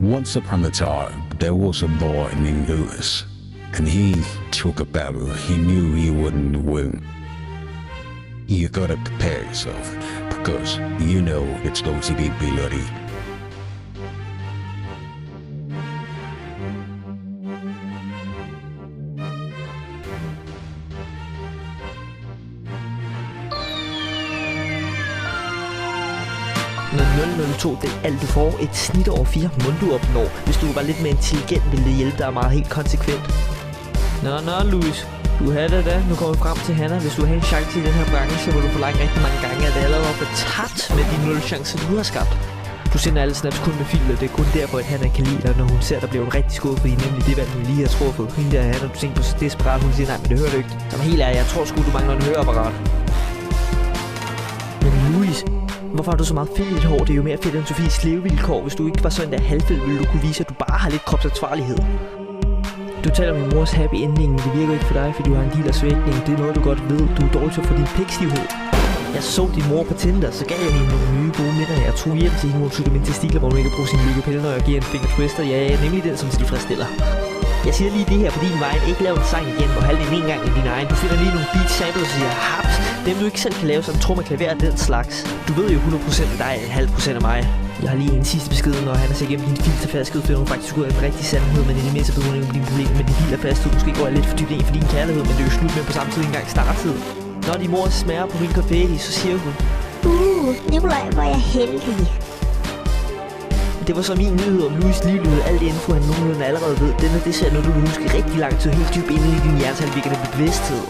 Once upon a time, there was a boy named Lewis, and he took a battle he knew he wouldn't win. You gotta prepare yourself, because you know it's going to be bloody. Når 002, det er alt du får. Et snit over 4 måneder du opnår. Hvis du var lidt mere intelligent, ville det hjælpe dig meget helt konsekvent. Nå, Louis. Du havde det da. Nu kommer vi frem til Hannah. Hvis du har en chance i den her branche, så vil du forlange rigtig mange gange, at det allerede var tabt med de 0 chancer, du har skabt. Du sender alle snaps kun med filter. Det er kun derfor, at Hannah kan lide dig, når hun ser, der bliver en rigtig skål, fordi nemlig det, hvad hun lige har truffet. Hende der Hannah, du tænker på så desperat, hun siger, nej, men det hører du ikke. Som helt ærlig, jeg tror sgu, du mangler en høreapparat. Men Louis, hvorfor har du så meget fedt i dit hår? Det er jo mere fedt end Sofies levevilkår. Hvis du ikke var sådan der halvfed, ville du kunne vise, at du bare har lidt kropsansvarlighed. Du taler om min mors happy ending, men det virker ikke for dig, fordi du har en lille svækning. Det er noget, du godt ved. Du er dårlig til at få din pikstivhed. Jeg så din mor på Tinder, så gav jeg hende nogle nye gode minder. Jeg tog hjem til hende, hvor hun tog mine testikler, hvor hun ikke kan bruge sin lykkepille, når jeg giver en finger twister. Ja, jeg er nemlig den, som tilfredsstiller. Jeg siger lige det her, fordi din vejen ikke laver en sang igen, hvor halvdelen en gang i din egen. Du finder lige nogle beat samples og siger, haps, dem du ikke selv kan lave, som trommer, klaver og den slags. Du ved jo 100% af dig, 0,5% af mig. Jeg har lige en sidste besked, når han er så igennem din filterfærdighed, finder hun faktisk ud af en rigtig sandhed, men i det mindste ved hun ikke om dine problemer med din bil er fast. Måske går jeg lidt for dybt ind for din kærlighed, men det er jo slut med på samme tid engang starttid. Når din mor smager på min konfetti, så siger hun, Nikolaj, hvor er jeg heldig. det var så min nyhed om Louis' livlighed. Alt det info, han nogenlunde allerede ved. Det ser noget, du vil huske rigtig lang tid, helt dybt inde i din hjernehalvvæggende bevidsthed.